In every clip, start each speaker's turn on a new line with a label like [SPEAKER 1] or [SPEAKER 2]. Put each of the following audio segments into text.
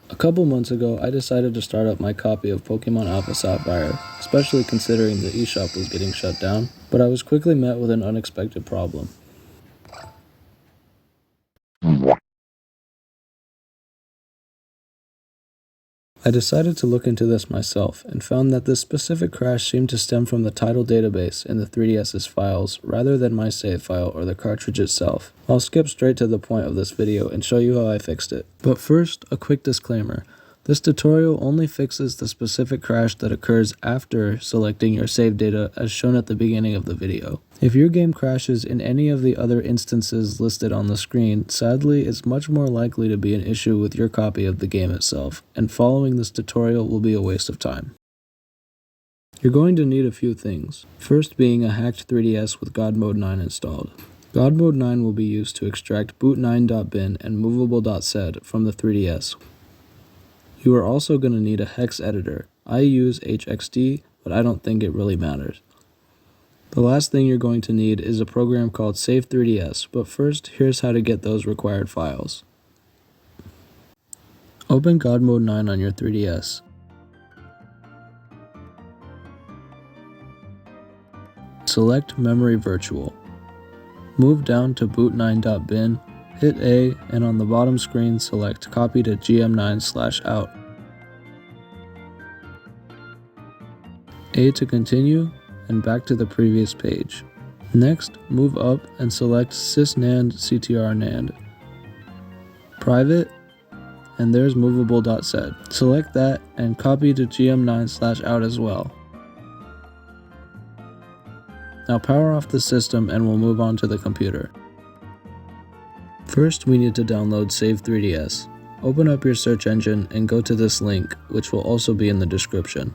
[SPEAKER 1] A couple months ago, I decided to start up my copy of Pokemon Alpha Sapphire, especially considering the eShop was getting shut down, but I was quickly met with an unexpected problem. I decided to look into this myself and found that this specific crash seemed to stem from the title database in the 3DS's files rather than my save file or the cartridge itself. I'll skip straight to the point of this video and show you how I fixed it. But first, a quick disclaimer. This tutorial only fixes the specific crash that occurs after selecting your save data as shown at the beginning of the video. If your game crashes in any of the other instances listed on the screen, sadly it's much more likely to be an issue with your copy of the game itself, and following this tutorial will be a waste of time. You're going to need a few things, first being a hacked 3DS with God Mode 9 installed. God Mode 9 will be used to extract Boot9.bin and Movable.sed from the 3DS. You are also going to need a hex editor. I use HXD, but I don't think it really matters. The last thing you're going to need is a program called Save3ds, but first, here's how to get those required files. Open God Mode 9 on your 3DS. Select Memory Virtual. Move down to Boot9.bin, hit A, and on the bottom screen select Copy to GM9/out. A to continue, and back to the previous page. Next, move up and select sysnand ctrnand. Private, and there's movable.sed. Select that and copy to gm9/out as well. Now power off the system and we'll move on to the computer. First, we need to download Save3ds. Open up your search engine and go to this link, which will also be in the description.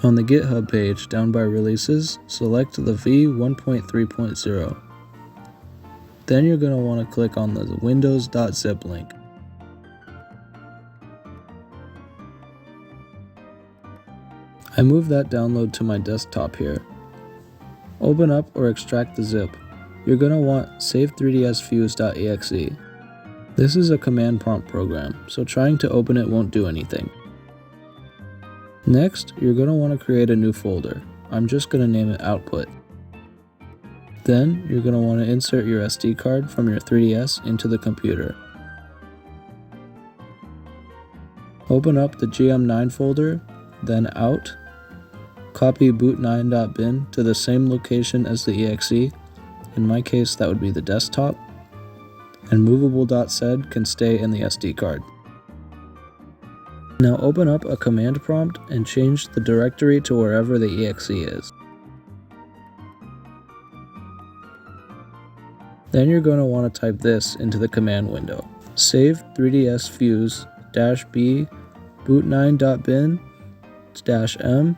[SPEAKER 1] On the GitHub page, down by releases, select the v1.3.0. Then you're going to want to click on the windows.zip link. I moved that download to my desktop here. Open up or extract the zip. You're going to want Save3dsfuse.exe. This is a command prompt program, so trying to open it won't do anything. Next, you're going to want to create a new folder. I'm just going to name it Output. Then, you're going to want to insert your SD card from your 3DS into the computer. Open up the GM9 folder, then Out. Copy boot9.bin to the same location as the exe. In my case, that would be the desktop. And movable.sed can stay in the SD card. Now open up a command prompt and change the directory to wherever the exe is. Then you're going to want to type this into the command window. Save3dsfuse-b boot9.bin-m.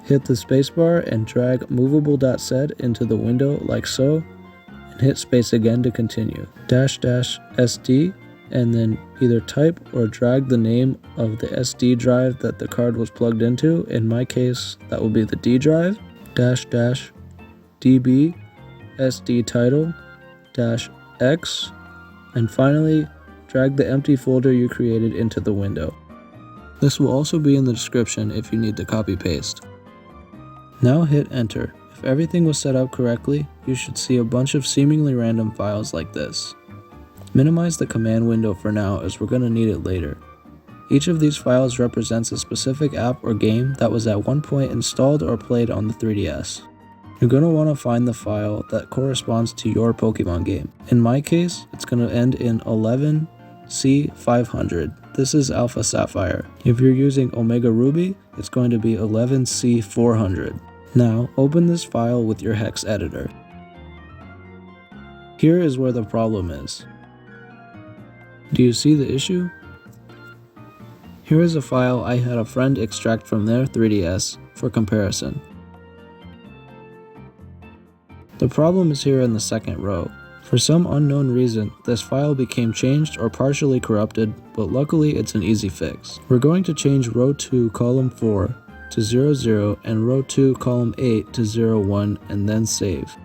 [SPEAKER 1] Hit the spacebar and drag movable.sed into the window like so, and hit space again to continue. --sd, and then either type or drag the name of the SD drive that the card was plugged into. In my case, that will be the D drive. --db sdtitle -x, and finally drag the empty folder you created into the window. This will also be in the description if you need to copy paste. Now hit enter. If everything was set up correctly, you should see a bunch of seemingly random files like this. Minimize the command window for now as we're going to need it later. Each of these files represents a specific app or game that was at one point installed or played on the 3DS. You're going to want to find the file that corresponds to your Pokemon game. In my case, it's going to end in 11C500. This is Alpha Sapphire. If you're using Omega Ruby, it's going to be 11C400. Now, open this file with your hex editor. Here is where the problem is. Do you see the issue? Here is a file I had a friend extract from their 3DS for comparison. The problem is here in the second row. For some unknown reason, this file became changed or partially corrupted, but luckily it's an easy fix. We're going to change row 2 column 4 to 00 and row 2 column 8 to 01 and then save.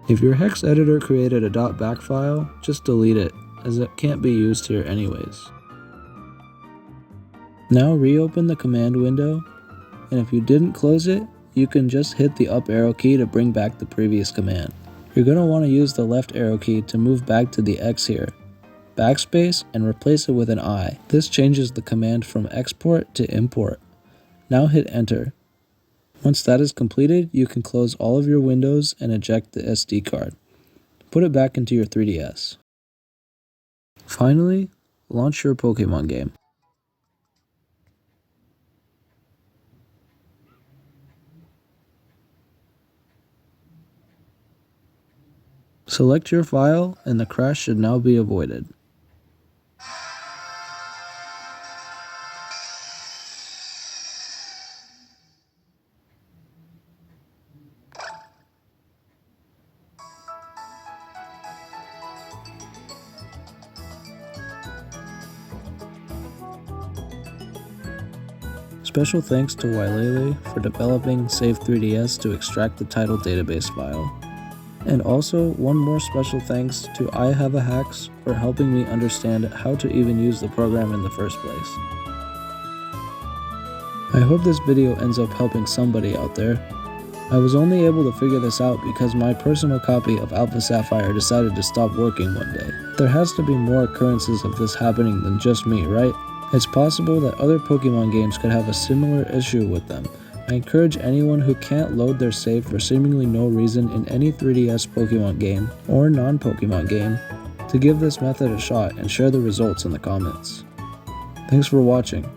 [SPEAKER 1] If your hex editor created a .back file, just delete it, as it can't be used here anyways. Now reopen the command window, and if you didn't close it, you can just hit the up arrow key to bring back the previous command. You're going to want to use the left arrow key to move back to the X here, backspace, and replace it with an I. This changes the command from export to import. Now hit enter. Once that is completed, you can close all of your windows and eject the SD card. Put it back into your 3DS. Finally, launch your Pokemon game. Select your file and the crash should now be avoided. Special thanks to Wwylele for developing Save3ds to extract the title database file. And also, one more special thanks to Ihaveahax for helping me understand how to even use the program in the first place. I hope this video ends up helping somebody out there. I was only able to figure this out because my personal copy of Alpha Sapphire decided to stop working one day. There has to be more occurrences of this happening than just me, right? It's possible that other Pokemon games could have a similar issue with them. I encourage anyone who can't load their save for seemingly no reason in any 3DS Pokemon game, or non-Pokemon game, to give this method a shot and share the results in the comments. Thanks for watching.